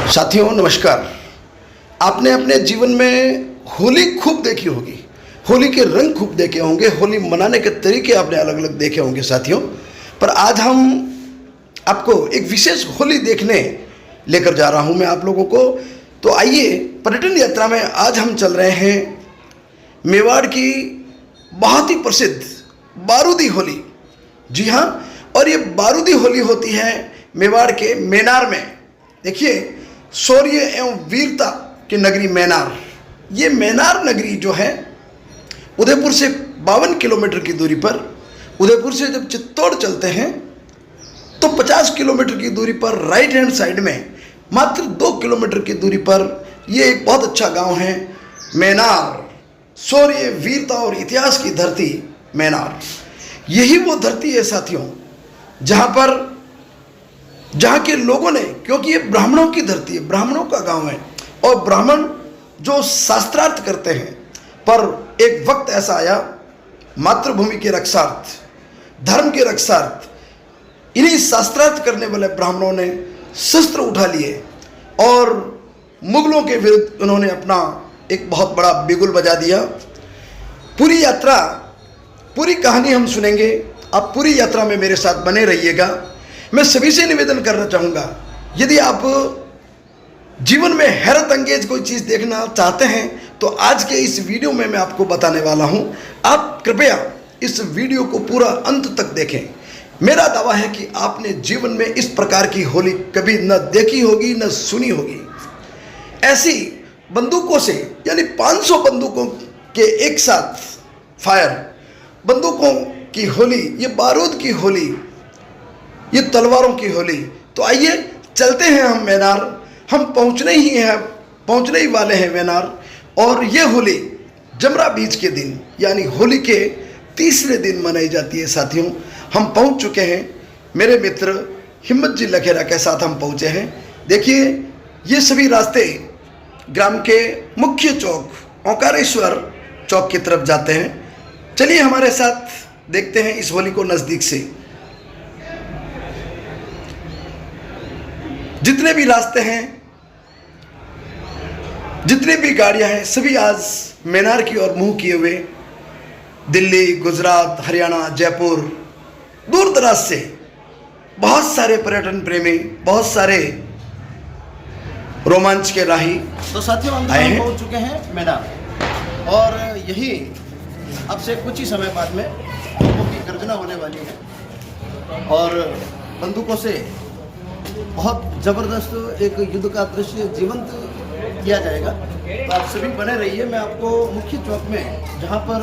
साथियों नमस्कार। आपने अपने जीवन में होली खूब देखी होगी, होली के रंग खूब देखे होंगे, होली मनाने के तरीके आपने अलग अलग देखे होंगे साथियों। पर आज हम आपको एक विशेष होली देखने लेकर जा रहा हूं मैं आप लोगों को। तो आइए पर्यटन यात्रा में आज हम चल रहे हैं मेवाड़ की बहुत ही प्रसिद्ध बारूदी होली। जी हाँ, और ये बारूदी होली होती है मेवाड़ के मेनार में। देखिए, शौर्य एवं वीरता की नगरी मेनार। ये मेनार नगरी जो है उदयपुर से 52 किलोमीटर की दूरी पर। उदयपुर से जब चित्तौड़ चलते हैं तो 50 किलोमीटर की दूरी पर राइट हैंड साइड में मात्र 2 किलोमीटर की दूरी पर ये एक बहुत अच्छा गांव है मेनार। शौर्य वीरता और इतिहास की धरती मेनार। यही वो धरती है साथियों जहाँ के लोगों ने, क्योंकि ये ब्राह्मणों की धरती है, ब्राह्मणों का गांव है और ब्राह्मण जो शास्त्रार्थ करते हैं, पर एक वक्त ऐसा आया मातृभूमि के रक्षार्थ, धर्म के रक्षार्थ इन्हीं शास्त्रार्थ करने वाले ब्राह्मणों ने शस्त्र उठा लिए और मुगलों के विरुद्ध उन्होंने अपना एक बहुत बड़ा बिगुल बजा दिया। पूरी यात्रा, पूरी कहानी हम सुनेंगे। आप पूरी यात्रा में मेरे साथ बने रहिएगा। मैं सभी से निवेदन करना चाहूँगा, यदि आप जीवन में हैरत अंगेज कोई चीज़ देखना चाहते हैं तो आज के इस वीडियो में मैं आपको बताने वाला हूँ। आप कृपया इस वीडियो को पूरा अंत तक देखें। मेरा दावा है कि आपने जीवन में इस प्रकार की होली कभी न देखी होगी न सुनी होगी। ऐसी बंदूकों से, यानी 500 बंदूकों के एक साथ फायर, बंदूकों की होली, ये बारूद की होली, ये तलवारों की होली। तो आइए चलते हैं हम मेनार। हम पहुंचने ही वाले हैं मेनार। और ये होली जमरा बीज के दिन, यानी होली के तीसरे दिन मनाई जाती है साथियों। हम पहुंच चुके हैं, मेरे मित्र हिम्मत जी लखेरा के साथ हम पहुंचे हैं। देखिए, ये सभी रास्ते ग्राम के मुख्य चौक ओंकारेश्वर चौक की तरफ जाते हैं। चलिए हमारे साथ देखते हैं इस होली को नज़दीक से। जितने भी रास्ते हैं, जितनी भी गाड़ियां हैं, सभी आज मेनार की ओर मुंह किए हुए। दिल्ली, गुजरात, हरियाणा, जयपुर, दूर दराज से बहुत सारे पर्यटन प्रेमी, बहुत सारे रोमांच के राही तो साथियों हम पहुंच चुके हैं मेनार। और यही अब से कुछ ही समय बाद में बंदूकों की गर्जना होने वाली है और बंदूकों से बहुत ज़बरदस्त एक युद्ध का दृश्य जीवंत किया जाएगा। तो आप सभी बने रहिए। मैं आपको मुख्य चौक में, जहाँ पर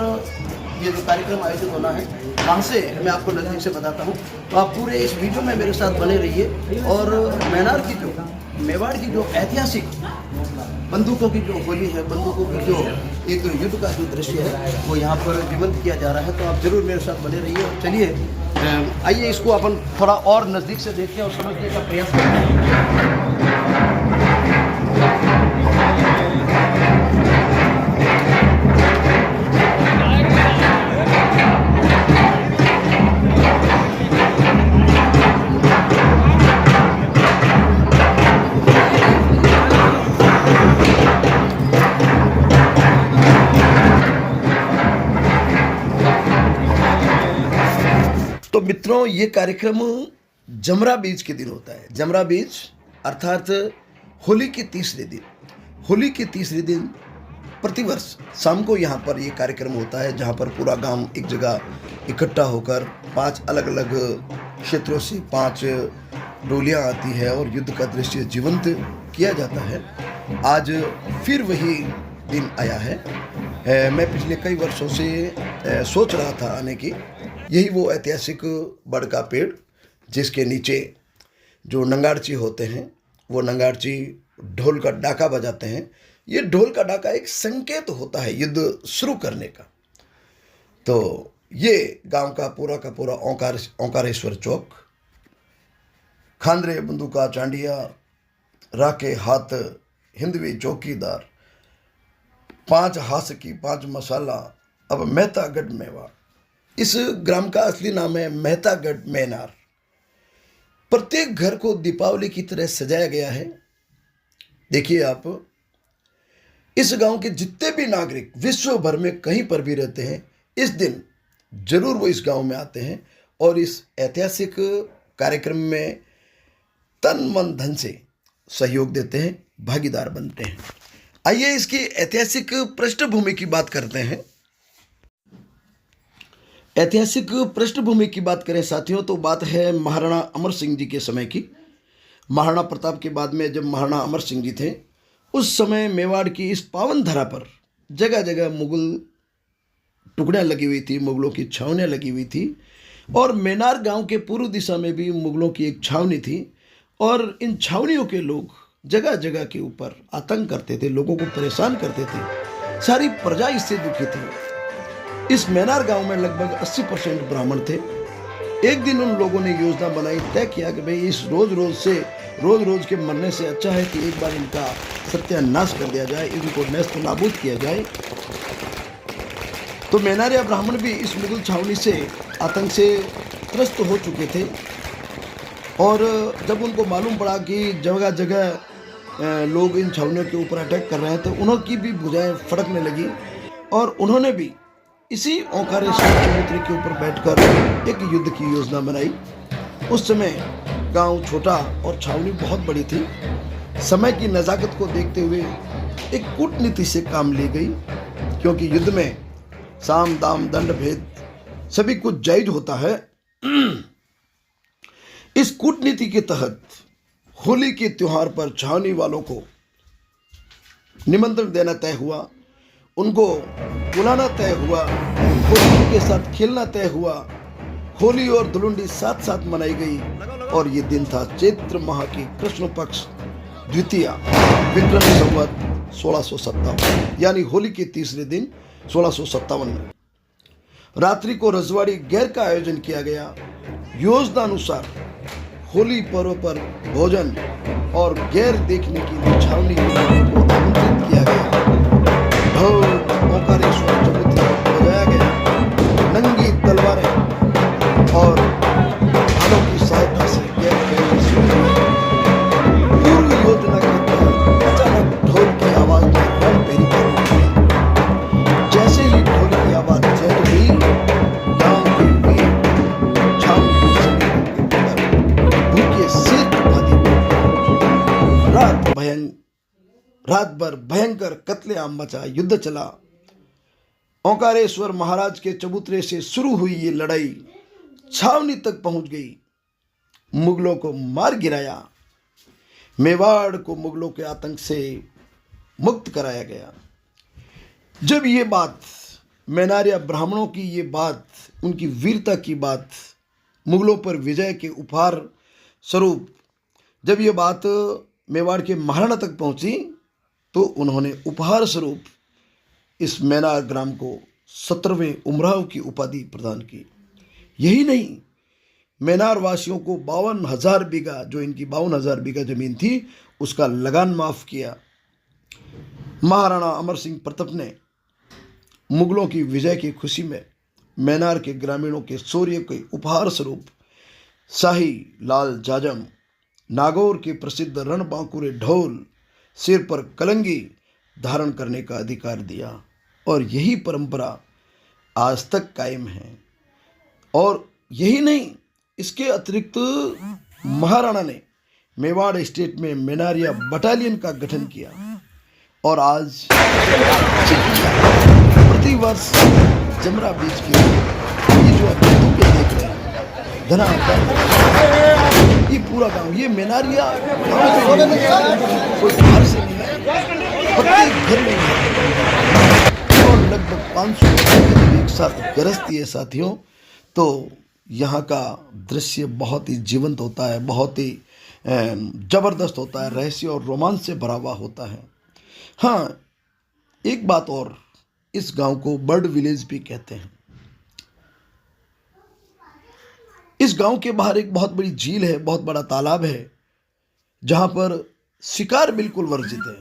ये जो कार्यक्रम आयोजित होना है, वहाँ से मैं आपको नज़दीक से बताता हूँ। तो आप पूरे इस वीडियो में मेरे साथ बने रहिए। और मेनार की जो, मेवाड़ की जो ऐतिहासिक बंदूकों की जो होली है, बंदूकों की जो एक युद्ध का जो दृश्य है, वो यहाँ पर जीवंत किया जा रहा है। तो आप जरूर मेरे साथ बने रहिए। और चलिए आइए इसको अपन थोड़ा और नज़दीक से देखते हैं और समझने का प्रयास करते हैं। तो मित्रों, ये कार्यक्रम जमरा बीज के दिन होता है। जमरा बीज अर्थात होली के तीसरे दिन। होली के तीसरे दिन प्रतिवर्ष शाम को यहाँ पर ये कार्यक्रम होता है, जहाँ पर पूरा गांव एक जगह इकट्ठा होकर 5 अलग अलग क्षेत्रों से 5 डोलियाँ आती है और युद्ध का दृश्य जीवंत किया जाता है। आज फिर वही दिन आया है। मैं पिछले कई वर्षों से सोच रहा था आने की। यही वो ऐतिहासिक बड़ का पेड़ जिसके नीचे जो नंगाड़ची होते हैं, वो नंगाड़ची ढोल का डाका बजाते हैं। ये ढोल का डाका एक संकेत होता है युद्ध शुरू करने का। तो ये गांव का पूरा ओंकारेश्वर चौक, खांदरे बंदूका चांडिया, राके हाथ हिंदवी चौकीदार, 5 हाथ की 5 मसाला, अब मेहतागढ़ मेवाड़। इस ग्राम का असली नाम है मेहतागढ़ मेनार। प्रत्येक घर को दीपावली की तरह सजाया गया है देखिए आप, इस गांव के जितने भी नागरिक विश्व भर में कहीं पर भी रहते हैं, इस दिन जरूर वो इस गांव में आते हैं और इस ऐतिहासिक कार्यक्रम में तन मन धन से सहयोग देते हैं, भागीदार बनते हैं। आइए इसकी ऐतिहासिक पृष्ठभूमि की बात करते हैं। ऐतिहासिक पृष्ठभूमि की बात करें साथियों, तो बात है महाराणा अमर सिंह जी के समय की। महाराणा प्रताप के बाद में जब महाराणा अमर सिंह जी थे, उस समय मेवाड़ की इस पावन धरा पर जगह जगह मुगल टुकड़ियाँ लगी हुई थी, मुगलों की छावनियाँ लगी हुई थी और मेनार गांव के पूर्व दिशा में भी मुगलों की एक छावनी थी और इन छावनियों के लोग जगह जगह के ऊपर आतंक करते थे, लोगों को परेशान करते थे। सारी प्रजा इससे दुखी थी। इस मेनार गांव में लगभग 80% ब्राह्मण थे। एक दिन उन लोगों ने योजना बनाई, तय किया कि भाई इस रोज रोज के मरने से अच्छा है कि एक बार इनका सत्यानाश कर दिया जाए, इनको नेस्त नाबूद किया जाए। तो मेनारिया ब्राह्मण भी इस मुगल छावनी से आतंक से त्रस्त हो चुके थे और जब उनको मालूम पड़ा कि जगह जगह लोग इन छावनियों के ऊपर अटैक कर रहे हैं, तो उन्होंने भी भुजाएं फड़कने लगी और उन्होंने भी इसी ओंकारेश्वर चबूतरे के ऊपर बैठकर एक युद्ध की योजना बनाई। उस समय गांव छोटा और छावनी बहुत बड़ी थी। समय की नज़ाकत को देखते हुए एक कूटनीति से काम ली गई, क्योंकि युद्ध में साम दाम दंड भेद सभी कुछ जायज होता है। इस कूटनीति के तहत होली के त्योहार पर छावनी वालों को निमंत्रण देना तय हुआ, उनको बुलाना तय हुआ, होली के साथ खेलना तय हुआ। होली और धुलुंडी साथ साथ मनाई गई और ये दिन था चैत्र माह की कृष्ण पक्ष द्वितीया, विक्रम संवत 1657, यानी होली के तीसरे दिन 1657 में रात्रि को रजवाड़ी गैर का आयोजन किया गया। योजना अनुसार होली पर्व पर भोजन और गैर देखने के लिए छावनी के लोगों को आमंत्रित किया गया। ढोल ओंकारेश्वर चबूतरे पर बजाया गया। नंगी तलवारें और भालों की सहायता से गैर पूर्व योजना के तहत अचानक ढोल की आवाज ने रणभेरी कर दिया। जैसे ही ढोल की आवाज चल हुई, गांव के वीर छावनी भूखे सिर आदि रात भर भयंकर कत्लेआम मचा, युद्ध चला। ओंकारेश्वर महाराज के चबूतरे से शुरू हुई ये लड़ाई छावनी तक पहुंच गई। मुगलों को मार गिराया, मेवाड़ को मुगलों के आतंक से मुक्त कराया गया। जब ये बात मेनारिया ब्राह्मणों की ये बात, उनकी वीरता की बात, मुगलों पर विजय के उपहार स्वरूप जब ये बात मेवाड़ के महाराणा तक पहुंची, तो उन्होंने उपहार स्वरूप इस मेनार ग्राम को 17वें उमराव की उपाधि प्रदान की। यही नहीं, मेनार वासियों को 52,000 बीघा, जो इनकी 52,000 बीघा जमीन थी, उसका लगान माफ किया। महाराणा अमर सिंह प्रताप ने मुगलों की विजय की खुशी में मेनार के ग्रामीणों के शौर्य के उपहार स्वरूप शाही लाल जाजम, नागौर के प्रसिद्ध रणबांकुरे ढोल, सिर पर कलंगी धारण करने का अधिकार दिया और यही परंपरा आज तक कायम है। और यही नहीं, इसके अतिरिक्त महाराणा ने मेवाड़ स्टेट में मेनारिया बटालियन का गठन किया और आज प्रतिवर्ष जमरा बीच के ये जो आप देख रहे हैं धनाधन, ये पूरा गांव, ये मेनारिया कोई बाहर से नहीं है, प्रत्येक घर में है और लगभग 500 लोग एक साथ गरजती है साथियों। तो यहाँ का दृश्य बहुत ही जीवंत होता है, बहुत ही जबरदस्त होता है, रहस्य और रोमांच से भरा हुआ होता है। हाँ, एक बात और, इस गांव को बर्ड विलेज भी कहते हैं। इस गांव के बाहर एक बहुत बड़ी झील है, बहुत बड़ा तालाब है, जहां पर शिकार बिल्कुल वर्जित है।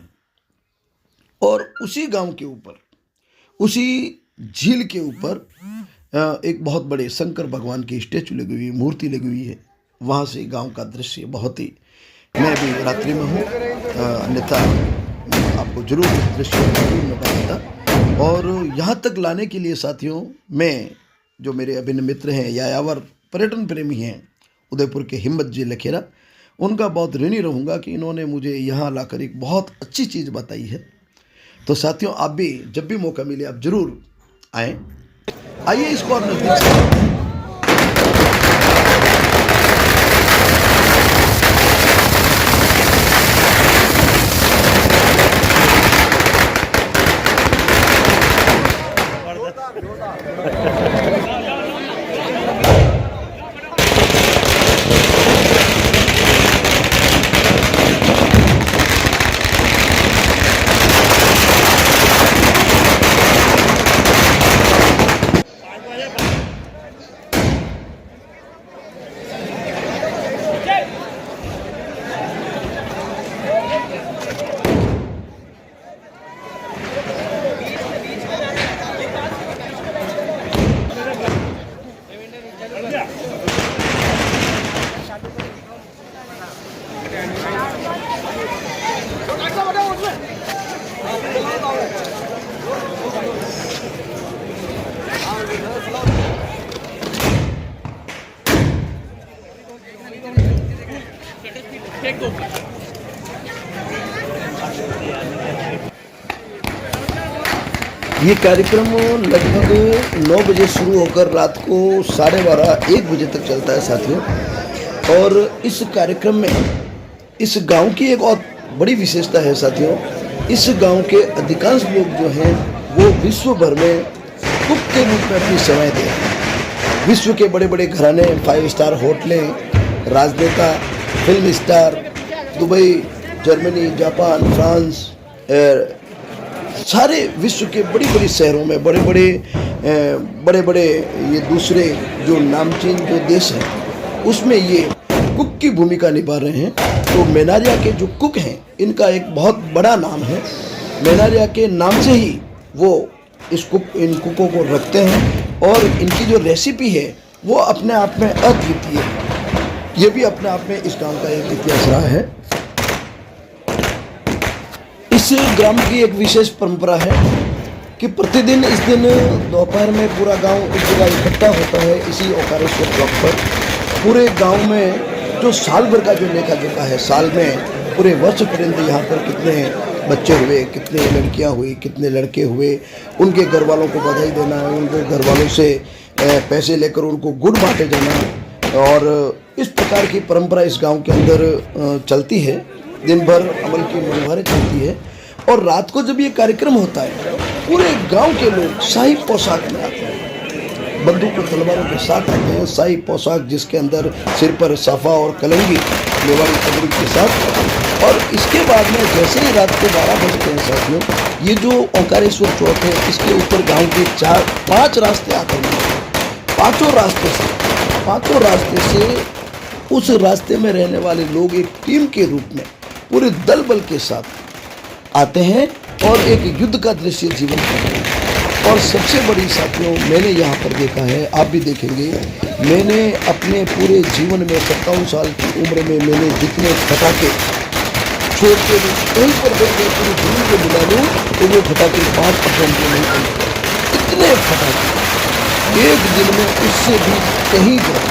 और उसी गांव के ऊपर, उसी झील के ऊपर एक बहुत बड़े शंकर भगवान की स्टैचू लगी हुई है, मूर्ति लगी हुई है। वहां से गांव का दृश्य बहुत ही, मैं भी रात्रि में हूँ, अन्यथा आपको जरूर इस दृश्य जरूर मैं बताता। और यहाँ तक लाने के लिए साथियों, मैं जो मेरे अभिन्न मित्र हैं, यायावर पर्यटन प्रेमी हैं उदयपुर के हिम्मत जी लखेरा, उनका बहुत ऋणी रहूँगा कि इन्होंने मुझे यहाँ लाकर एक बहुत अच्छी चीज़ बताई है। तो साथियों, आप भी जब भी मौका मिले आप जरूर आएँ। आइए इसको और नजदीक से। ये कार्यक्रम लगभग 9 बजे शुरू होकर रात को 12:30-1 बजे तक चलता है साथियों। और इस कार्यक्रम में इस गांव की एक और बड़ी विशेषता है साथियों, इस गांव के अधिकांश लोग जो हैं वो विश्व भर में कुक के रूप में अपनी सेवाएं दे रहे हैं। विश्व के बड़े बड़े घराने, 5 स्टार होटलें, राजनेता, film star, Dubai, Germany, Japan, France, सारे विश्व के बड़ी बड़ी शहरों में बड़े बड़े ये दूसरे जो नामचीन जो देश हैं उसमें ये कुक की भूमिका निभा रहे हैं। तो मेनारिया के जो कुक हैं इनका एक बहुत बड़ा नाम है। मेनारिया के नाम से ही वो इन कुकों को रखते हैं और इनकी जो रेसिपी है वो अपने आप में अद्वितीय है। ये भी अपने आप में इस गाँव का एक इतिहास रहा है। इस ग्राम की एक विशेष परंपरा है कि प्रतिदिन इस दिन दोपहर में पूरा गांव इस जगह इकट्ठा होता है, इसी ओकारेश्वर चौक पर। पूरे गांव में जो साल भर का जो लेखा जोखा है, साल में पूरे वर्ष पर्यंत यहाँ पर कितने बच्चे हुए, कितने लड़कियाँ हुई, कितने लड़के हुए, उनके घर वालों को बधाई देना, उनके घर वालों से पैसे लेकर उनको गुड़ बांटे जाना। और इस प्रकार की परंपरा इस गाँव के अंदर चलती है। दिन भर अमल की मुहावरें चलती है। और रात को जब ये कार्यक्रम होता है पूरे गांव के लोग शाही पोशाक में आते हैं, बंदूक और तलवारों के साथ आते हैं। शाही पोशाक जिसके अंदर सिर पर साफा और कलंगी, मेवाड़ी पगड़ी के साथ। और इसके बाद में जैसे ही रात के 12 बजते हैं साथियों, ये जो ओंकारेश्वर चौक है इसके ऊपर गाँव के 4-5 रास्ते आते हैं। पाँचों रास्ते से उस रास्ते में रहने वाले लोग एक टीम के रूप में पूरे दल बल के साथ आते हैं और एक युद्ध का दृश्य जीवन करते हैं। और सबसे बड़ी साथियों मैंने यहाँ पर देखा है, आप भी देखेंगे, मैंने अपने पूरे जीवन में 57 साल की उम्र में मैंने जितने फटाके छोड़ के कहीं पर पूरी दुनिया को मिला लूँ तो वो फटाके 5% के नहीं बनते। इतने फटाके एक दिन में उससे भी कहीं ज़्यादा,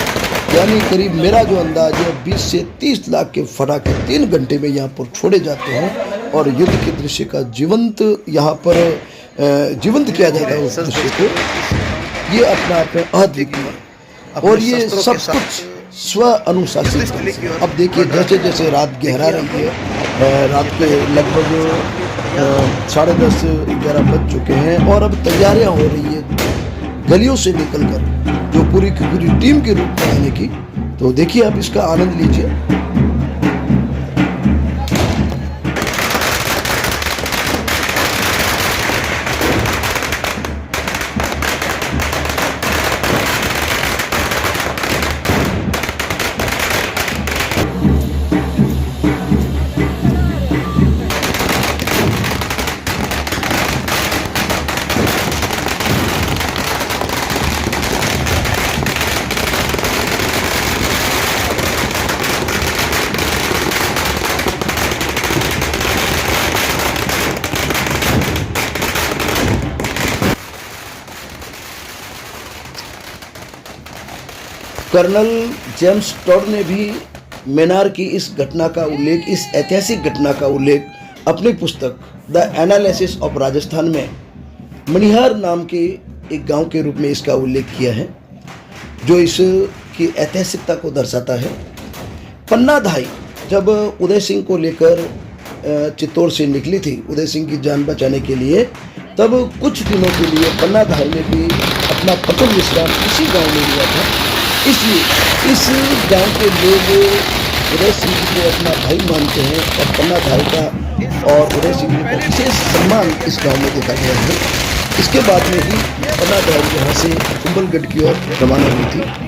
यानी करीब मेरा जो अंदाज है 20 से 30 लाख के फटाके 3 घंटे में यहाँ पर छोड़े जाते हैं। और युद्ध के दृश्य का जीवंत यहाँ पर जीवंत किया जाता है उस दृश्य को। ये अपने आप में अद्वितीय और ये सब कुछ स्व अनुशासित। अब देखिए जैसे जैसे रात गहरा रही है, रात के लगभग 10:30-11 बज चुके हैं और अब तैयारियां हो रही है गलियों से निकलकर जो पूरी की पूरी टीम के रूप में आने की। तो देखिए आप इसका आनंद लीजिए। कर्नल जेम्स टॉड ने भी मेनार की इस घटना का उल्लेख, इस ऐतिहासिक घटना का उल्लेख अपनी पुस्तक द एनालिसिस ऑफ राजस्थान में मणिहार नाम के एक गांव के रूप में इसका उल्लेख किया है, जो इसकी ऐतिहासिकता को दर्शाता है। पन्ना धाई जब उदय सिंह को लेकर चित्तौड़ से निकली थी उदय सिंह की जान बचाने के लिए, तब कुछ दिनों के लिए पन्ना धाई ने भी अपना प्रथम विश्राम इसी गांव में लिया था। इसलिए इस गांव के लोग उदय सिंह को अपना भाई मानते हैं और पन्ना धाई का और उदय सिंह का विशेष सम्मान इस गांव में देखा गया है। इसके बाद में ही पन्ना धाई यहाँ से कुंभलगढ़ की ओर रवाना हुई थी।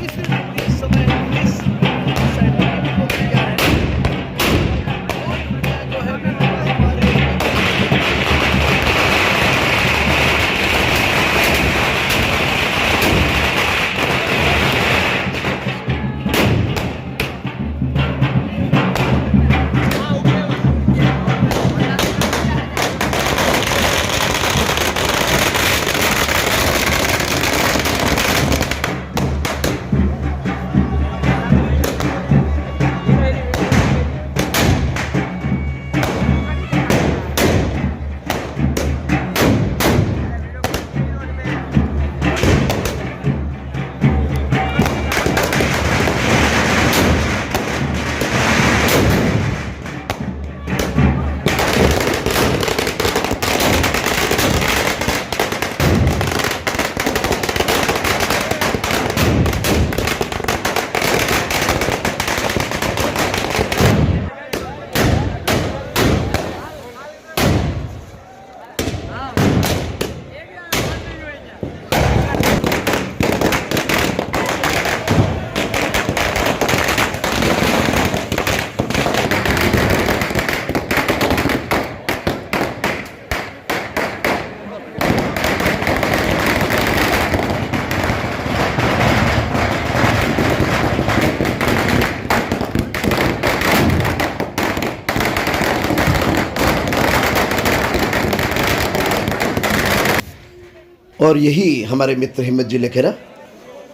और यही हमारे मित्र हिम्मत जी लेखेरा,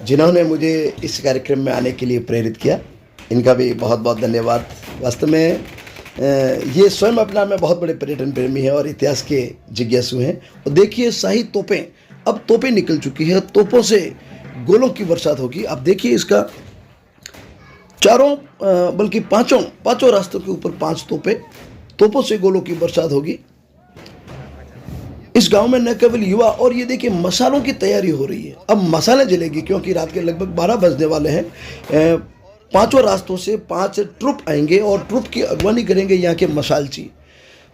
जिन्होंने मुझे इस कार्यक्रम में आने के लिए प्रेरित किया, इनका भी बहुत बहुत धन्यवाद। वास्तव में ये स्वयं अपना में बहुत बड़े पर्यटन प्रेमी हैं और इतिहास के जिज्ञासु हैं। और देखिए शाही तोपें, अब तोपें निकल चुकी है, तोपों से गोलों की बरसात होगी। अब देखिए इसका चारों बल्कि पांचों रास्तों के ऊपर 5 तोपों से गोलों की बरसात होगी। इस गांव में न केवल युवा, और ये देखिए मसालों की तैयारी हो रही है। अब मसाले जलेगी क्योंकि रात के लगभग 12 बजने वाले हैं। 5 रास्तों से 5 ट्रुप आएंगे और ट्रुप की अगवानी करेंगे यहाँ के मसालची।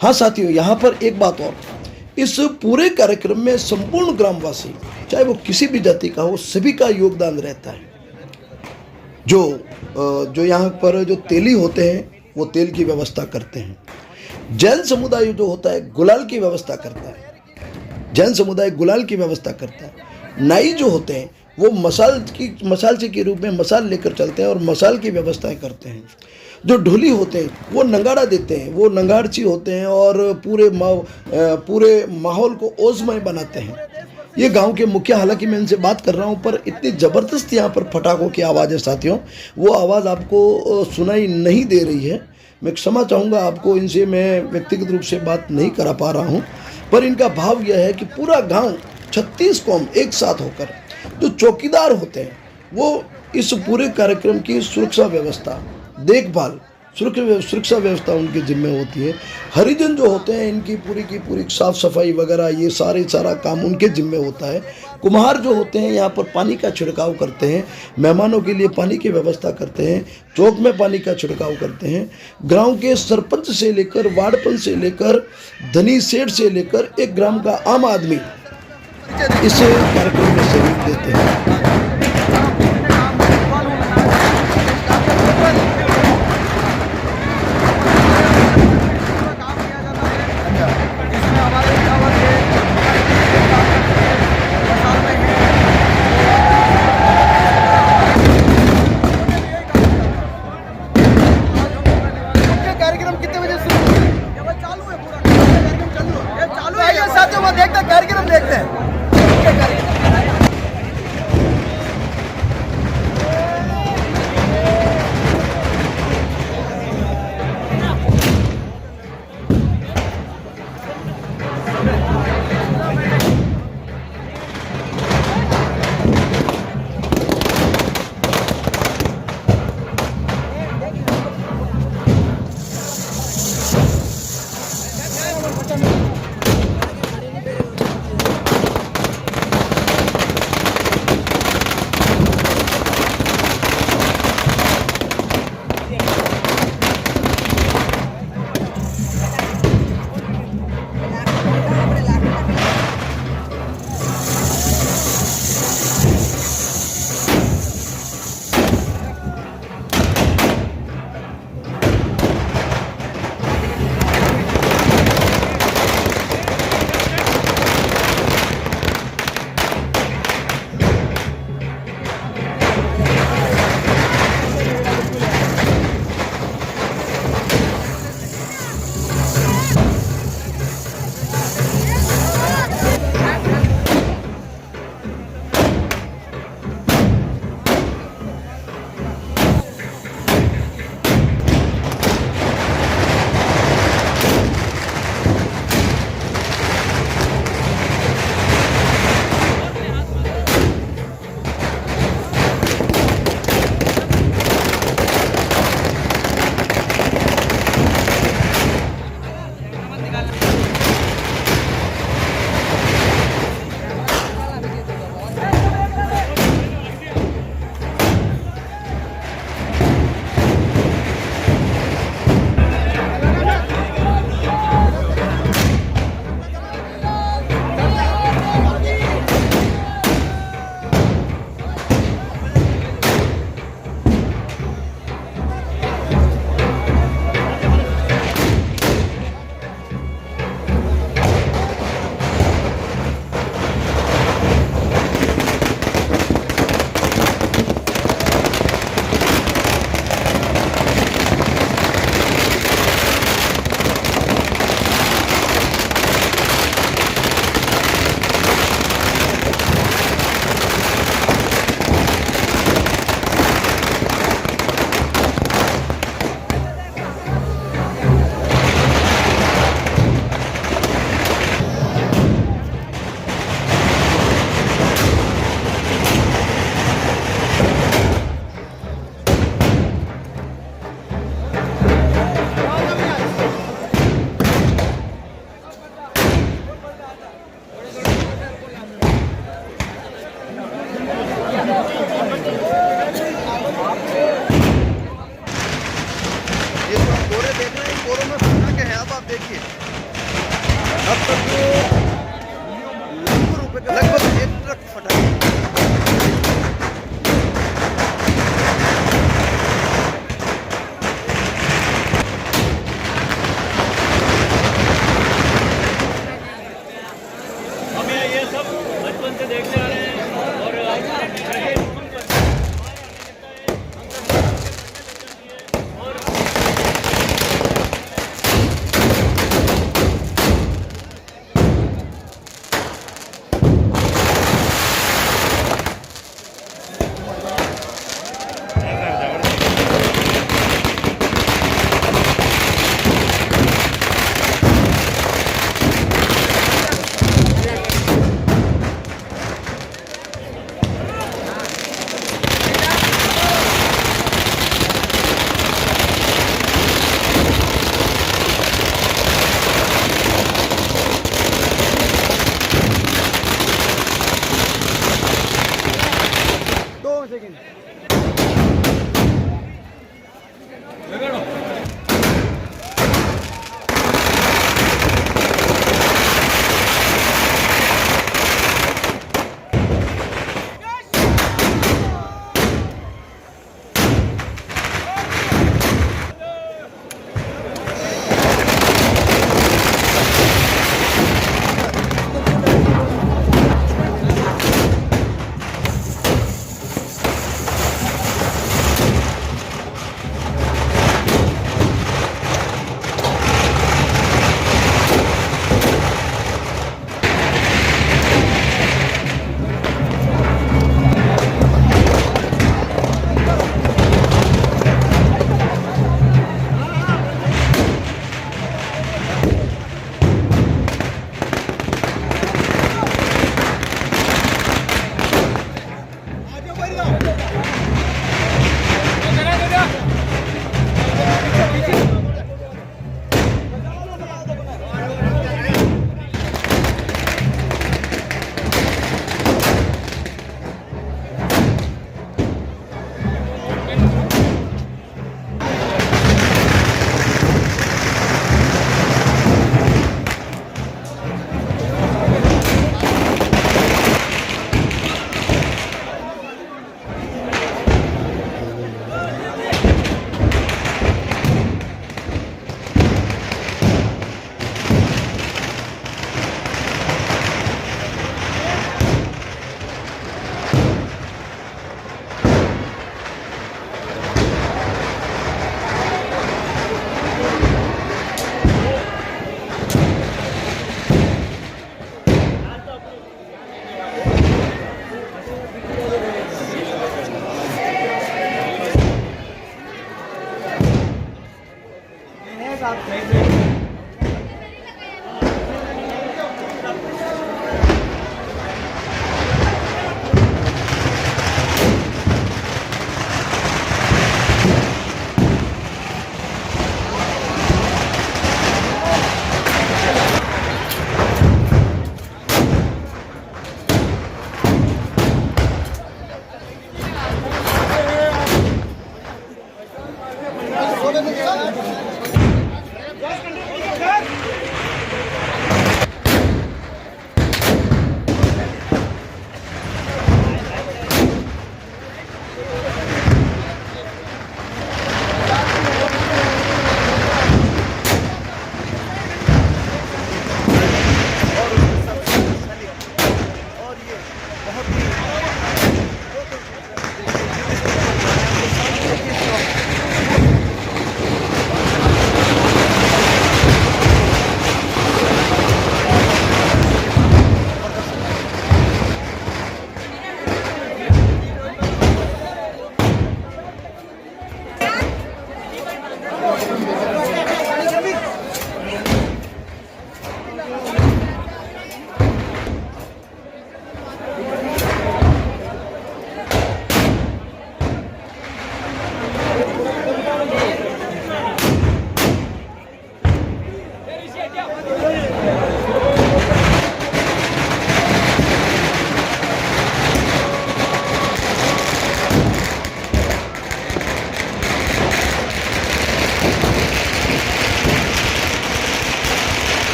हाँ साथियों, यहाँ पर एक बात और, इस पूरे कार्यक्रम में संपूर्ण ग्रामवासी, चाहे वो किसी भी जाति का हो, सभी का योगदान रहता है। जो यहाँ पर जो तेली होते हैं वो तेल की व्यवस्था करते हैं। जैन समुदाय जो होता है गुलाल की व्यवस्था करता है, जैन समुदाय गुलाल की व्यवस्था करता है। नाई जो होते हैं वो मसालची के रूप में मसाल लेकर चलते हैं और मसाल की व्यवस्थाएं करते हैं। जो ढोली होते हैं वो नगाड़ा देते हैं, वो नगाड़ची होते हैं और पूरे माहौल को ओजमय बनाते हैं। ये गांव के मुखिया, हालांकि मैं इनसे बात कर रहा हूं पर इतनी ज़बरदस्त यहाँ पर पटाखों की आवाज़ है साथियों, वो आवाज़ आपको सुनाई नहीं दे रही है। मैं क्षमा चाहूँगा आपको, इनसे मैं व्यक्तिगत रूप से बात नहीं करा पा रहा हूँ, पर इनका भाव यह है कि पूरा गांव 36 कौम एक साथ होकर, जो चौकीदार होते हैं वो इस पूरे कार्यक्रम की सुरक्षा व्यवस्था, देखभाल, सुरक्षा व्यवस्था उनके जिम्मे होती है। हरिजन जो होते हैं इनकी पूरी साफ सफाई वगैरह ये सारा काम उनके जिम्मे होता है। कुम्हार जो होते हैं यहाँ पर पानी का छिड़काव करते हैं, मेहमानों के लिए पानी की व्यवस्था करते हैं, चौक में पानी का छिड़काव करते हैं। गांव के सरपंच से लेकर वार्ड पंच से लेकर धनी सेठ से लेकर एक ग्राम का आम आदमी इस कार्यक्रम में सहयोग देते हैं। देखिए अब तक जो लाखों रुपए का लगभग एक ट्रक फटा है। हम ये सब बचपन से देखते आ रहे हैं और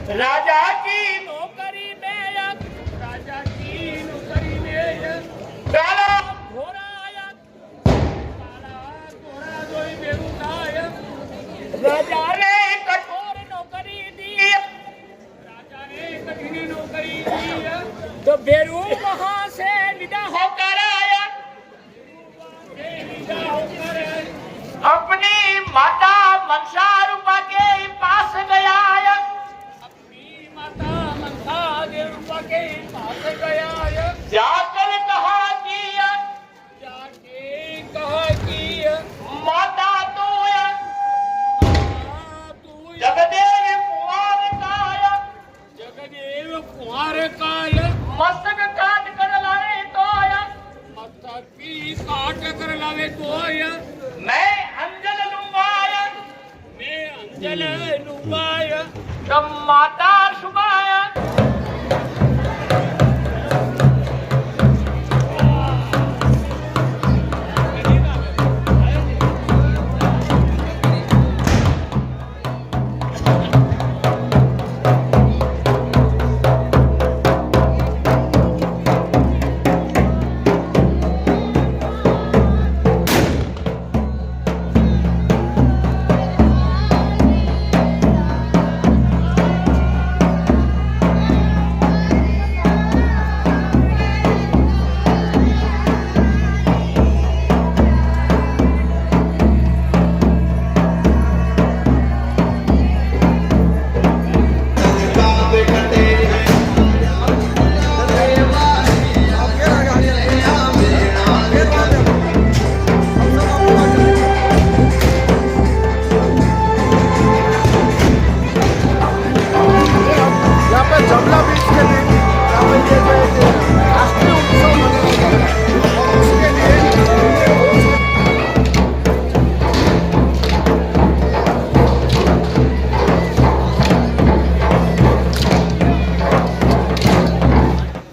राजा की नौकरी में राजा की नौकरी में काला घोड़ा आया, काला घोड़ा जोई बेरूदा आया। राजा ने कठोर नौकरी दी, राजा ने कठिन नौकरी दी, तो बेरू वहां से विदा होकर आया, विदा होकर अपनी माता मनसा रूपा के पास गया, अपनी माता मनसा रूपा के पास गया, जाकर कहा कि जाके कहा कि माता तू जगदेव कुंवर का, जगदेव कुंवर का मस्तक काट कर लावे तो मस्तक की काट कर लावे तो मैं अंजल लूंगा, मैं अंजल लूंगा, तब माता सुबाया।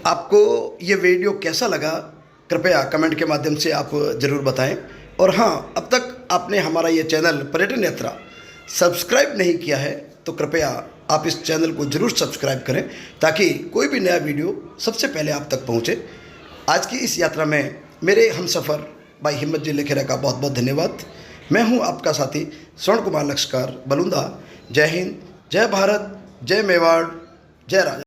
आपको ये वीडियो कैसा लगा कृपया कमेंट के माध्यम से आप ज़रूर बताएं। और हाँ, अब तक आपने हमारा ये चैनल पर्यटन यात्रा सब्सक्राइब नहीं किया है तो कृपया आप इस चैनल को ज़रूर सब्सक्राइब करें ताकि कोई भी नया वीडियो सबसे पहले आप तक पहुँचे। आज की इस यात्रा में मेरे हमसफ़र भाई हिम्मत जी लेखेरा का बहुत बहुत धन्यवाद। मैं हूँ आपका साथी स्वर्ण कुमार लक्ष्कर बलुंदा। जय हिंद, जय भारत, जय मेवाड़, जय राजा।